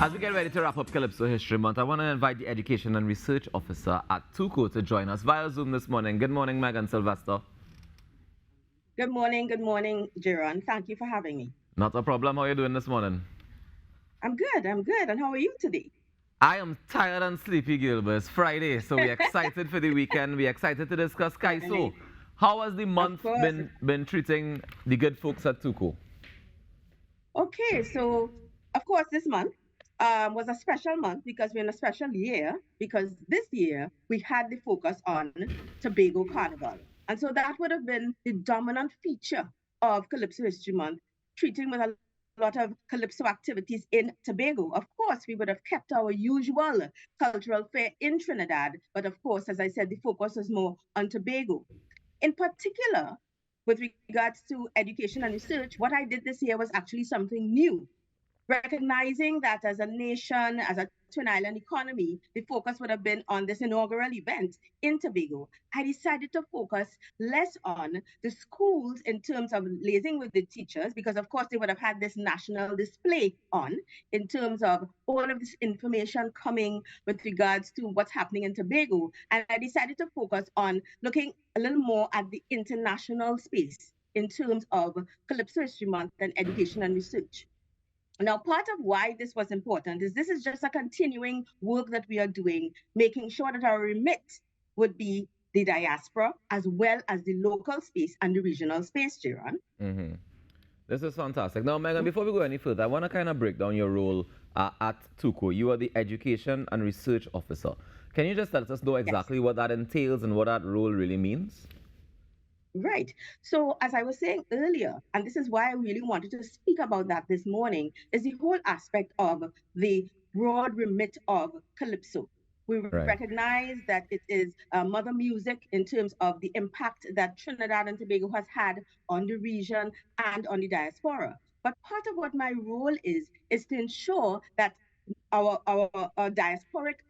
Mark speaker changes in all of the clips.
Speaker 1: As we get ready to wrap up Calypso History Month, I want to invite the Education and Research Officer at TUCO to join us via Zoom this morning. Good morning, Megan Sylvester.
Speaker 2: Good morning, Jaron. Thank you for having me.
Speaker 1: Not a problem. How are you doing this morning?
Speaker 2: I'm good. And how are you today?
Speaker 1: I am tired and sleepy, Gilbert. It's Friday, so we're excited for the weekend. We're excited to discuss Kaiso.
Speaker 2: Right.
Speaker 1: How has the
Speaker 2: Of
Speaker 1: month
Speaker 2: course.
Speaker 1: been treating the good folks at TUCO?
Speaker 2: Okay, so of course this month was a special month because we're in a special year because this year we had the focus on Tobago Carnival. And so that would have been the dominant feature of Calypso History Month, treating with a lot of Calypso activities in Tobago. Of course, we would have kept our usual cultural fair in Trinidad, but of course, as I said, the focus is more on Tobago. In particular, with regards to education and research, what I did this year was actually something new, recognizing that as a nation, as a Twin Island economy, the focus would have been on this inaugural event in Tobago. I decided to focus less on the schools in terms of liaising with the teachers, because of course they would have had this national display on in terms of all of this information coming with regards to what's happening in Tobago. And I decided to focus on looking a little more at the international space in terms of Calypso History Month and education and research. Now, part of why this was important is this is just a continuing work that we are doing, making sure that our remit would be the diaspora as well as the local space and the regional space, Jiran.
Speaker 1: Mm-hmm. This is fantastic. Now, Megan, before we go any further, I want to kind of break down your role at TUCO. You are the Education and Research Officer. Can you just let us know
Speaker 2: Yes.
Speaker 1: exactly what that entails and what that role really means?
Speaker 2: Right. So, as I was saying earlier, and this is why I really wanted to speak about that this morning, is the whole aspect of the broad remit of Calypso. We
Speaker 1: Right.
Speaker 2: recognize that it is mother music in terms of the impact that Trinidad and Tobago has had on the region and on the diaspora. But part of what my role is to ensure that our diasporic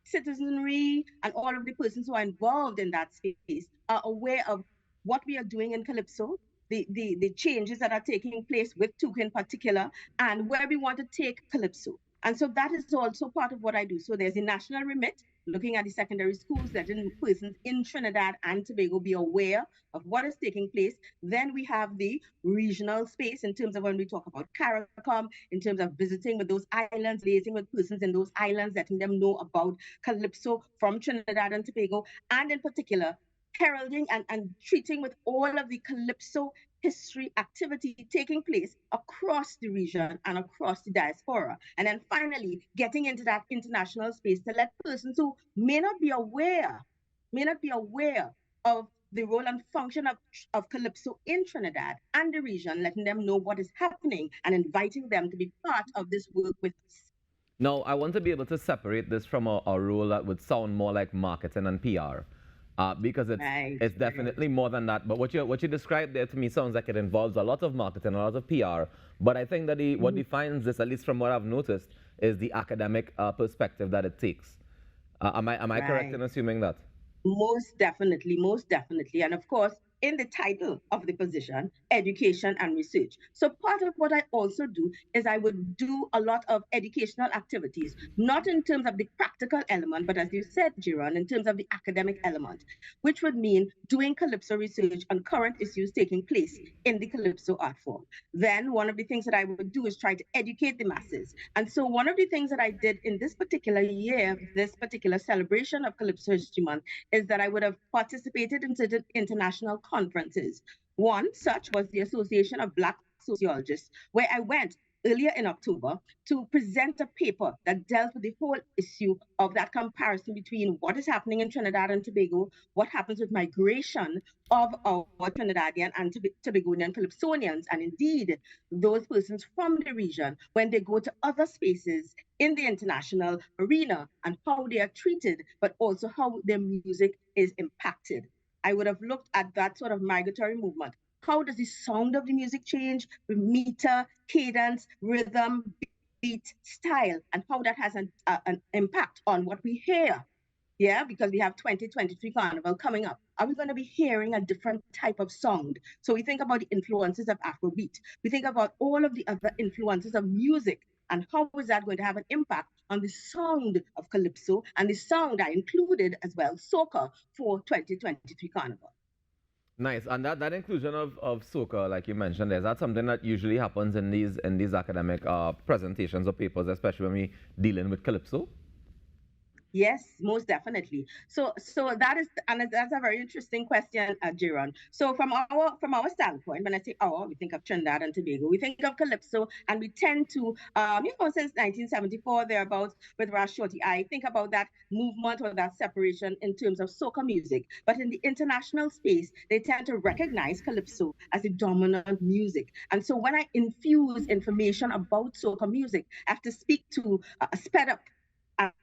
Speaker 2: citizenry and all of the persons who are involved in that space are aware of what we are doing in Calypso, the changes that are taking place with Tuca in particular, and where we want to take Calypso. And so that is also part of what I do. So there's a national remit looking at the secondary schools, letting persons in Trinidad and Tobago be aware of what is taking place. Then we have the regional space in terms of when we talk about CARICOM, in terms of visiting with those islands, liaising with persons in those islands, letting them know about Calypso from Trinidad and Tobago, and in particular, heralding and treating with all of the Calypso history activity taking place across the region and across the diaspora. And then finally, getting into that international space to let persons who may not be aware of the role and function of Calypso in Trinidad and the region, letting them know what is happening and inviting them to be part of this work with us.
Speaker 1: Now, I want to be able to separate this from a role that would sound more like marketing and PR, because
Speaker 2: Right,
Speaker 1: it's
Speaker 2: right.
Speaker 1: definitely more than that. But what you described there to me sounds like it involves a lot of marketing, a lot of PR. But I think that what
Speaker 2: Mhm.
Speaker 1: defines this, at least from what I've noticed, is the academic perspective that it takes. Am I correct in
Speaker 2: Right.
Speaker 1: assuming that?
Speaker 2: Most definitely, most definitely. And of course, in the title of the position, education and research. So, part of what I also do is I would do a lot of educational activities, not in terms of the practical element, but as you said, Jiran, in terms of the academic element, which would mean doing Calypso research on current issues taking place in the Calypso art form. Then, one of the things that I would do is try to educate the masses. And so, one of the things that I did in this particular year, this particular celebration of Calypso History Month, is that I would have participated in certain international conferences. One such was the Association of Black Sociologists, where I went earlier in October to present a paper that dealt with the whole issue of that comparison between what is happening in Trinidad and Tobago, what happens with migration of our Trinidadian and Tobagonian Calypsonians, and indeed those persons from the region when they go to other spaces in the international arena and how they are treated, but also how their music is impacted. I would have looked at that sort of migratory movement. How does the sound of the music change with meter, cadence, rhythm, beat, style, and how that has an impact on what we hear? Yeah, because we have 2023 Carnival coming up. Are we going to be hearing a different type of sound? So we think about the influences of Afrobeat. We think about all of the other influences of music and how is that going to have an impact on the sound of Calypso and the sound I included as well, soca for 2023 Carnival.
Speaker 1: Nice. And that inclusion of soca, like you mentioned, is that something that usually happens in these academic presentations or papers, especially when we dealing with Calypso?
Speaker 2: Yes, most definitely. So that is, and that's a very interesting question, Jiron. So from our standpoint, when I say our, we think of Trinidad and Tobago, we think of Calypso, and we tend to, since 1974 thereabouts with Ras Shorty, I think about that movement or that separation in terms of soca music. But in the international space, they tend to recognize Calypso as the dominant music. And so when I infuse information about soca music, I have to speak to a sped up,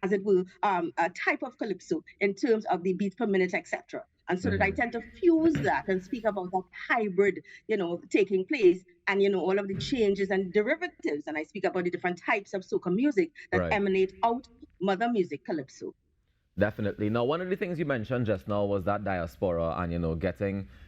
Speaker 2: as it will, a type of calypso in terms of the beats per minute, etc. And so that I tend to fuse that and speak about that hybrid, taking place, and all of the changes and derivatives. And I speak about the different types of soca music that emanate out mother music, calypso.
Speaker 1: Definitely. Now, one of the things you mentioned just now was that diaspora, and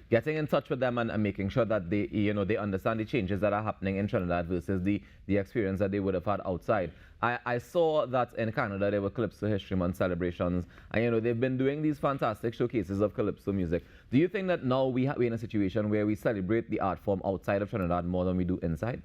Speaker 1: getting in touch with them and making sure that they they understand the changes that are happening in Trinidad versus the experience that they would have had outside. I saw that in Canada there were Calypso History Month celebrations, and they've been doing these fantastic showcases of Calypso music. Do you think that now we're in a situation where we celebrate the art form outside of Trinidad more than we do inside?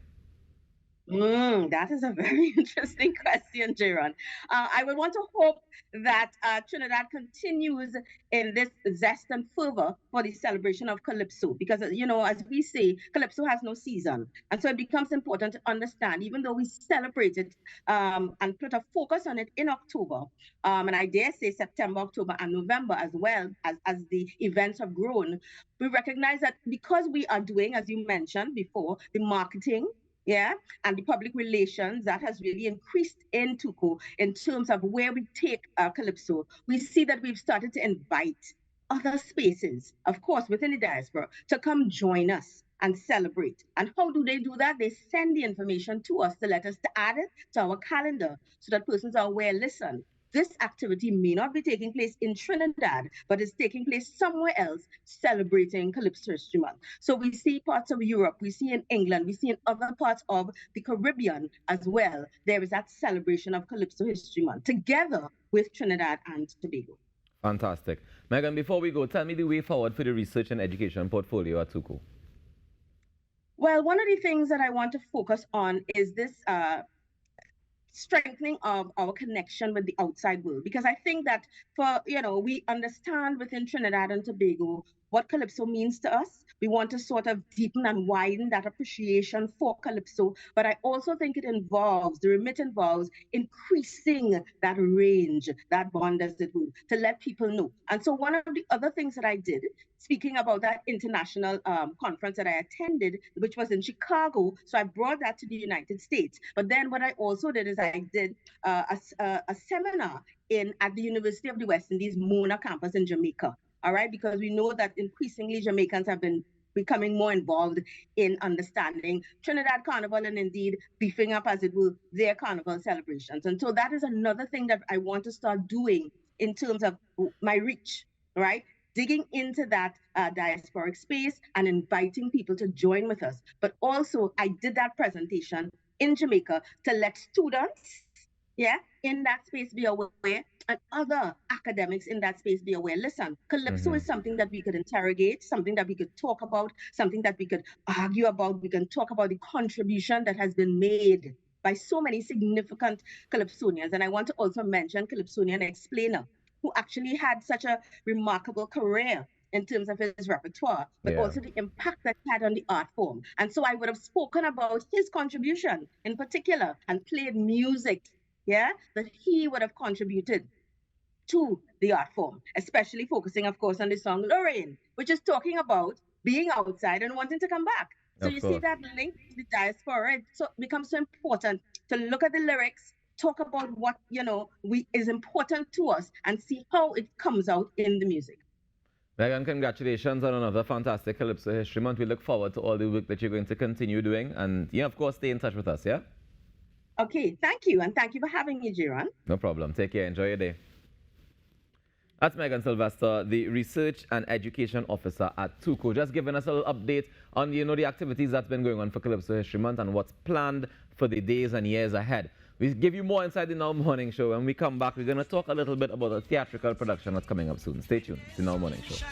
Speaker 2: That is a very interesting question, Jaron. I would want to hope that Trinidad continues in this zest and fervor for the celebration of Calypso, because, as we say, Calypso has no season. And so it becomes important to understand, even though we celebrate it and put a focus on it in October, and I dare say September, October, and November as well, as the events have grown, we recognize that because we are doing, as you mentioned before, the marketing, and the public relations that has really increased in Tuco in terms of where we take Calypso. We see that we've started to invite other spaces, of course, within the diaspora, to come join us and celebrate. And how do they do that? They send the information to us to let us to add it to our calendar so that persons are aware, listen, this activity may not be taking place in Trinidad, but is taking place somewhere else, celebrating Calypso History Month. So we see parts of Europe, we see in England, we see in other parts of the Caribbean as well. There is that celebration of Calypso History Month together with Trinidad and Tobago.
Speaker 1: Fantastic. Megan, before we go, tell me the way forward for the research and education portfolio at Tuco.
Speaker 2: Well, one of the things that I want to focus on is this strengthening of our connection with the outside world, because I think that we understand within Trinidad and Tobago what Calypso means to us. We want to sort of deepen and widen that appreciation for Calypso, but I also think the remit involves increasing that range, that bond, as it will, to let people know. And so one of the other things that I did, speaking about that international conference that I attended, which was in Chicago, so I brought that to the United States. But then what I also did is I did a seminar at the University of the West Indies, Mona campus in Jamaica. All right, because we know that increasingly Jamaicans have been becoming more involved in understanding Trinidad Carnival and indeed beefing up, as it will, their carnival celebrations. And so that is another thing that I want to start doing in terms of my reach, right? Digging into that diasporic space and inviting people to join with us. But also I did that presentation in Jamaica to let students, in that space be aware, and other academics in that space be aware. Listen, Calypso is something that we could interrogate, something that we could talk about, something that we could argue about. We can talk about the contribution that has been made by so many significant Calypsonians. And I want to also mention Calypsonian Explainer, who actually had such a remarkable career in terms of his repertoire, but also the impact that he had on the art form. And so I would have spoken about his contribution in particular and played music that he would have contributed to the art form, especially focusing, of course, on the song Lorraine, which is talking about being outside and wanting to come back. So you see that link to the diaspora. It becomes so important to look at the lyrics, talk about what is important to us, and see how it comes out in the music.
Speaker 1: Megan, congratulations on another fantastic Calypso History Month. We look forward to all the work that you're going to continue doing, and of course, stay in touch with us, Okay,
Speaker 2: thank you, and thank you for having me, Jiran.
Speaker 1: No problem. Take care. Enjoy your day. That's Megan Sylvester, the Research and Education Officer at TUCO, just giving us a little update on, the activities that's been going on for Calypso History Month and what's planned for the days and years ahead. We give you more inside the Now Morning Show. When we come back, we're going to talk a little bit about a theatrical production that's coming up soon. Stay tuned. It's the Now Morning Show.